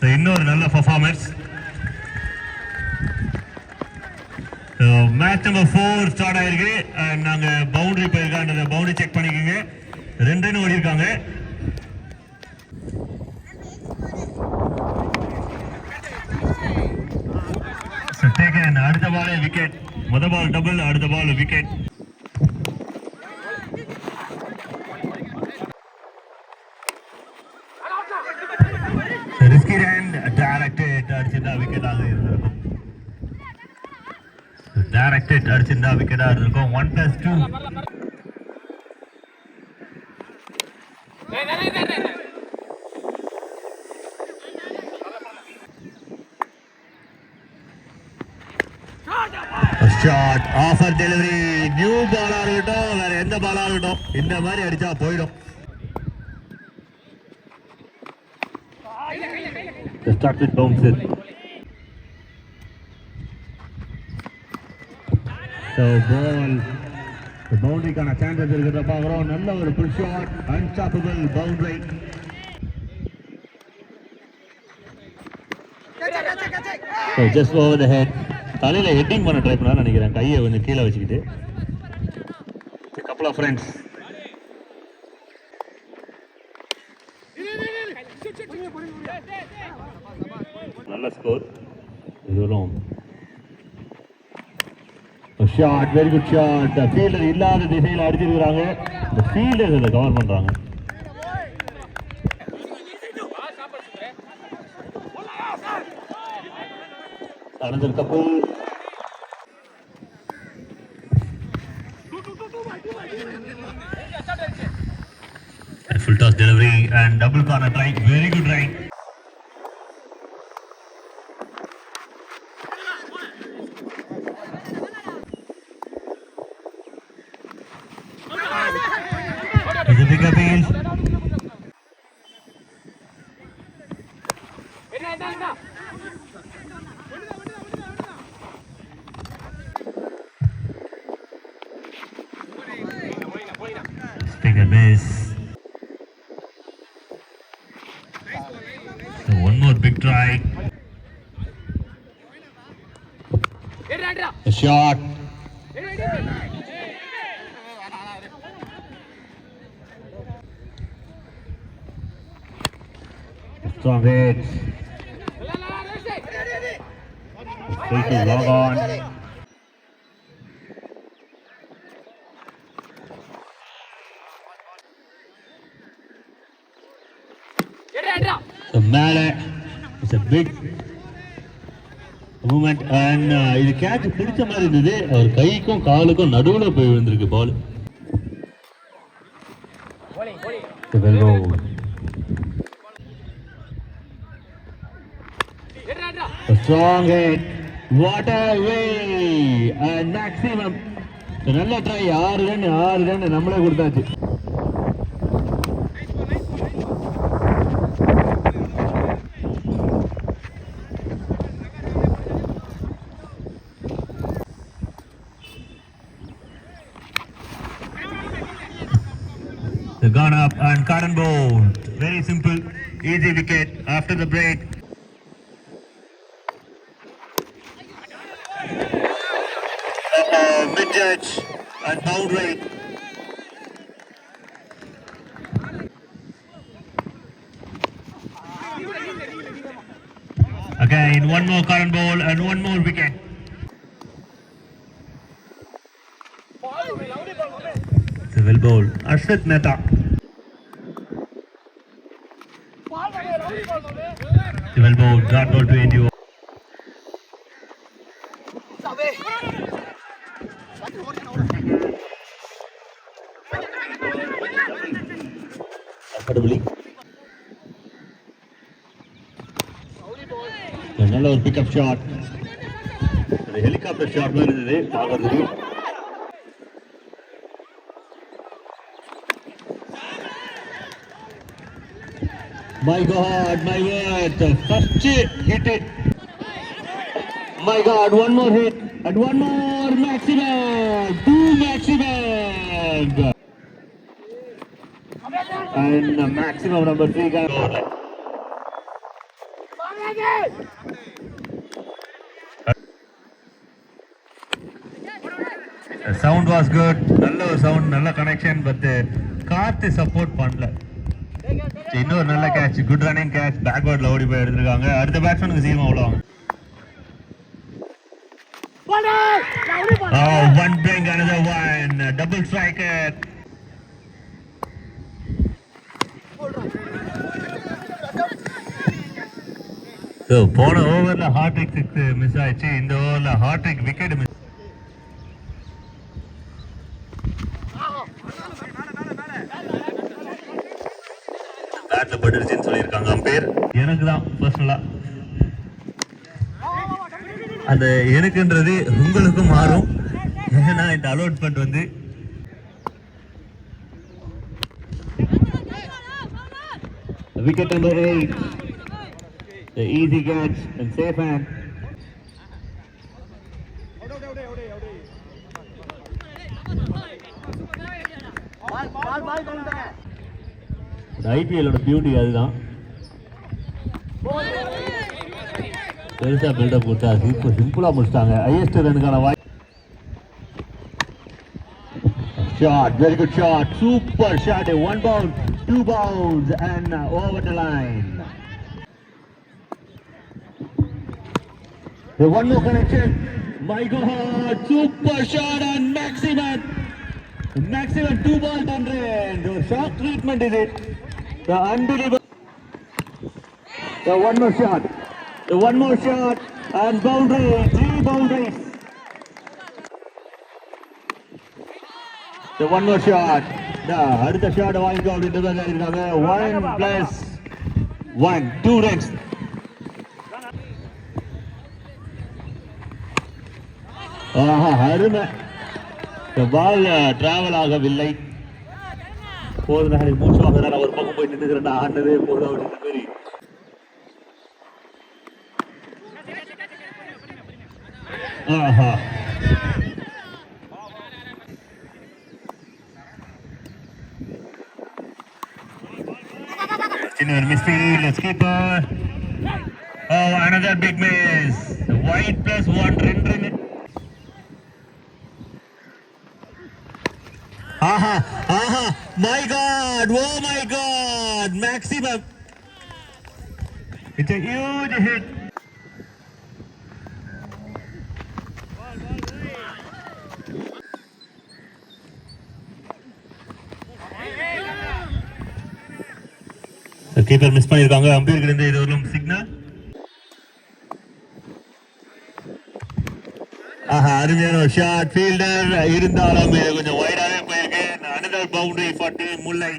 இன்னொரு நல்ல performance. Match number 4 start ஆயிருக்கு. நாங்க பவுண்டரி போயிருக்காங்க, பவுண்டரி செக் பண்ணிக்கோங்க. 2 ரன் ஓடி இருக்காங்க. அடுத்த பால் விக்கெட். முத பால் டபுள், அடுத்த ball wicket. Risky run directed அடிச்சிருந்தா விக்கெட் ஆக இருந்திருக்கும். டைரக்டட் அடிச்சிருந்தா விக்கெட் ஆக இருக்கும். 1+2. Short off a delivery. நியூ பாலா இருக்கட்டும், வேற எந்த பாலா இருக்கட்டும், இந்த மாதிரி அடிச்சா போயிடும். Distracted bounces. So ball, the boundary கான சான்சஸ் இருக்கிறத பாக்குறோம். நல்ல ஒரு pull shot, unstoppable boundary. So just over the head. தலையில ஹெட்டிங் பண்ண ட்ரை பண்ணா நினைக்கிறேன், கையை கொஞ்சம் கீழே வச்சுக்கிட்டு. couple of friends. நல்ல ஸ்கோர். இதுவும் shot, very good shot. Fielder இல்லாத திசையில் அடிச்சிருக்காங்க. இந்த ஃபீல்டர் இதை கவர் பண்றாங்க. Another couple. Full toss delivery and double corner try. Very good try. It's a big appeal. Take a miss. So one more big try. A shot. Strong hit. Take a log on. The Mala is a big movement and இது catch பிடிச்ச மாதிரி இருந்தது. அவர் கைக்கும் காலுக்கும் நடுவுல போய் விழுந்திருக்கு பால். A strong hit. What a way and maximum. நல்ல try. 6 run நம்மளே கொடுத்தாச்சு. They gone up and cotton bowled. Very simple, easy wicket after the break. Mid-judge and boundary. Again, one more cotton ball and one more wicket. Well bowled. Arshit Mehta. Well bowled. Dot ball to India. Comfortably. Another pickup shot. The helicopter shot where is it? My God, my word, first hit it. My God, one more hit and one more maximum, 2 maximum. And maximum number 3 guy. Sound was good. நல்ல sound, நல்ல connection, but காத்து support பண்ணல. இன்னொரு நல்ல catch, good running catch, பேக்வர்ட்ல ஓடி போய் எடுத்துருக்காங்க. அடுத்த பேட்ஸ்மேனுக்கு சீக்கிரம் அவ்வளோ. One bring, another one, double striker. So போன ஓவர்ல ஹார்ட்ரிக் 6 மிஸ் ஆயிடுச்சு. இந்த ஓவர்ல ஹார்ட்ரிக் விக்கெட் மிஸ். பேட்ல பட்டுருச்சுன்னு சொல்லியிருக்காங்க அம்பேர். எனக்கு தான் பர்சனலா அந்த எனக்குன்றது உங்களுக்கும் மாறும். ஏன்னா இந்த அலோட்மெண்ட் வந்து wicket number 8, the easy catch and safe hand. ஐபிஎல்லோட பியூட்டி அதுதான். பெருசா பில்டப் கொடுத்தா சிம்பிளா முடிச்சிட்டாங்க. ஹையஸ்ட் ரனுக்கான வாய்ப்பு. Shot, very good shot, super shot, one bounce, two bounds and over the line. The one more connection, my God, super shot and maximum 2 ball 10 runs. The shock treatment is it, the unbelievable. The one more shot and boundary, 3 boundaries. The one more shot. அடுத்த shot வாங்கிக்கோ அப்படின்ற மாதிரி இருக்காங்க. 1+1, 2 runs. அருமை. பால் travel ஆகவில்லை. போதும் நாளைக்கு மூச்சு வாங்குறாரு. ஒரு பக்கம் போய் நின்றுக்கிறேன் ஆண்டதே போதும் அப்படின்ற மாதிரி. Midfield, skipper. Oh, another big miss. White +1, run. My God, oh my God, maximum. It's a huge hit. Keeper miss பண்ணிருக்காங்க. அம்பீர் கிட்ட இது ஒரு சிக்னல். அருமையான ஷாட். ஃபீல்டர் இருந்தாலும் இது கொஞ்சம் வைடாவே போயிருக்கு. another boundary for team Mullai.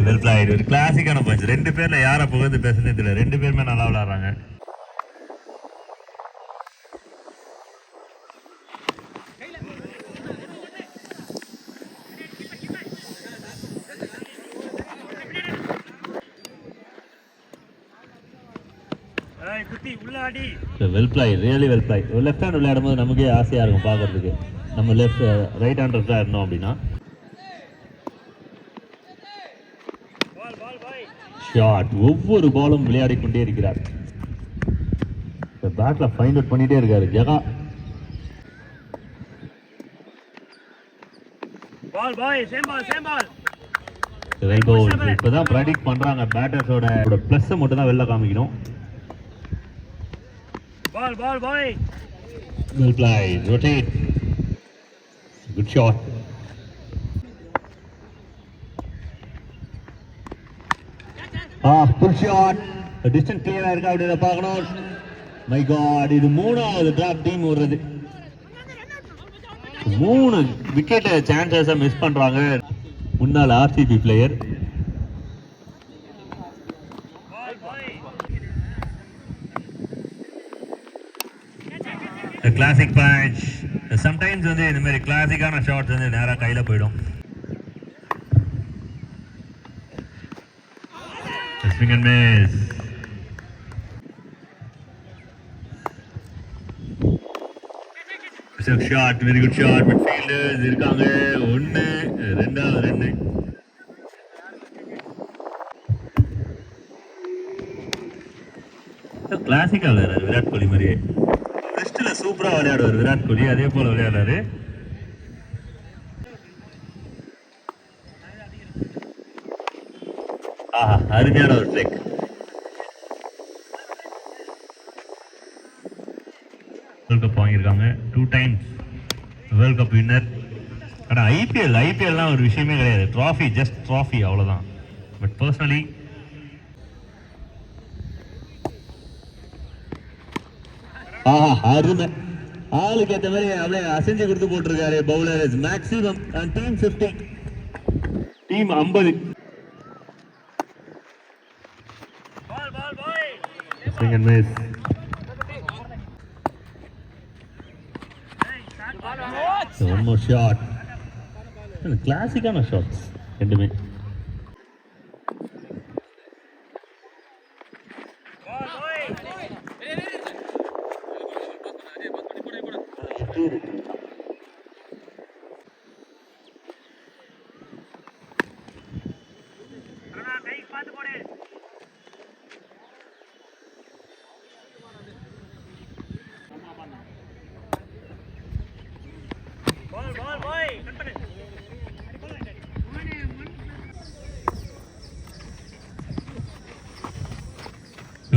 Well plate. ஒரு கிளாசிக்கான பஞ்ச். ரெண்டு பேர்ல யாரை புகழ்ந்து பேசுனே தெரியல. ரெண்டு பேருமே நல்லா விளையாடுறாங்க. Well play, really well play. Left hand விளையாடும் போது நமக்கே ஆசையா இருக்கும் பார்க்கறதுக்கு. நம்ம ரைட் ஹேண்டர்ஸா இருந்தோம் அப்படின்னா. ஷாட். ஒவ்வொரு பாலும் விளையாடி கொண்டே இருக்கிறார். பேட்ல ஃபைண்ட் அவுட் பண்ணிட்டே இருக்காரு ஜகா. இப்பதான் ப்ரெடிக்ட் பண்றாங்க. பேட்டர்ஸோட பிளஸ் மட்டும் தான் வெளில காமிக்கணும். Ball, boy. Well played. Rotate. Good shot. Full shot. The distance clear ஆயிருக்கா அப்படியே பார்க்கணும். My God, இது மூணாவது டிராப் டீம் வருது. 3 விக்கெட் சான்சஸ் மிஸ் பண்றாங்க. முன்னாள் RCB player. Classic punch. Sometimes வந்து இந்த மாதிரி கிளாசிக்கான ஷாட்ஸ் வந்து நேராக கையில போயிடும். Swing and miss. Shot, very good shot. Midfielders இருக்காங்க. 1, 2 ரன். கிளாசிக்கா விளையாடுறாரு விராட் கோலி மாதிரியே. டெஸ்ட்ல சூப்பரா விளையாடுவார் விராட் கோலி, அதே போல விளையாடுறாரு. ஆஹா, அருமையான ஒரு ட்ரெக். வேர்ல்ட் கப் வாங்கியிருக்காங்க, 2 times வேர்ல்ட் கப் வின்னர். ஆனால் ஐபிஎல்லாம் ஒரு விஷயமே கிடையாது, ட்ராஃபி ஜஸ்ட் ட்ராஃபி அவ்வளோதான். பட் பர்சனலி அருமை, ஆளுக்கு ஏற்ற மாதிரி அப்படியே அசைஞ்சு கொடுத்து போட்டிருக்காரு bowler. Maximum team 50, team 50. Second miss. So one more shot. Classic-ஆன shots ரெண்டுமே.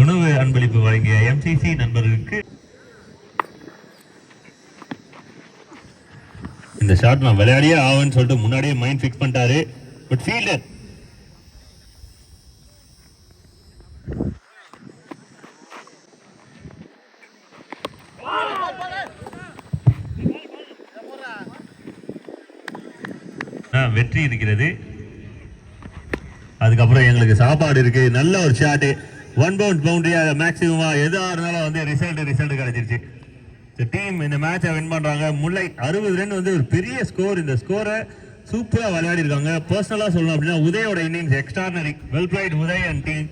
உணவு அன்பளிப்பு வழங்கிய எம்சிசி நண்பர்களுக்கு இந்த ஷாட் நான் விளையாடியே ஆகும்னு சொல்லிட்டு முன்னாடியே மைண்ட் ஃபிக்ஸ் பண்ணிட்டாரு. பட் ஃபீல்டர் வெற்றி இருக்கிறது. அதுக்கப்புறம் எங்களுக்கு சாப்பாடு இருக்கு. நல்ல ஒரு ஷாட்டு, 1 bounce பவுண்டரியா மேக்ஸிமமா எதா இருந்தாலும் வந்து ரிசல்ட் கிடைச்சிருச்சு. டீம் இந்த மேட்சை வின் பண்றாங்க. முல்லை 60 ரன் வந்து ஒரு பெரிய ஸ்கோர். இந்த ஸ்கோரை சூப்பரா விளையாடி இருக்காங்க. பர்சனலா சொல்லணும் அப்படின்னா உதயோட innings extraordinary. Well played Uday and team.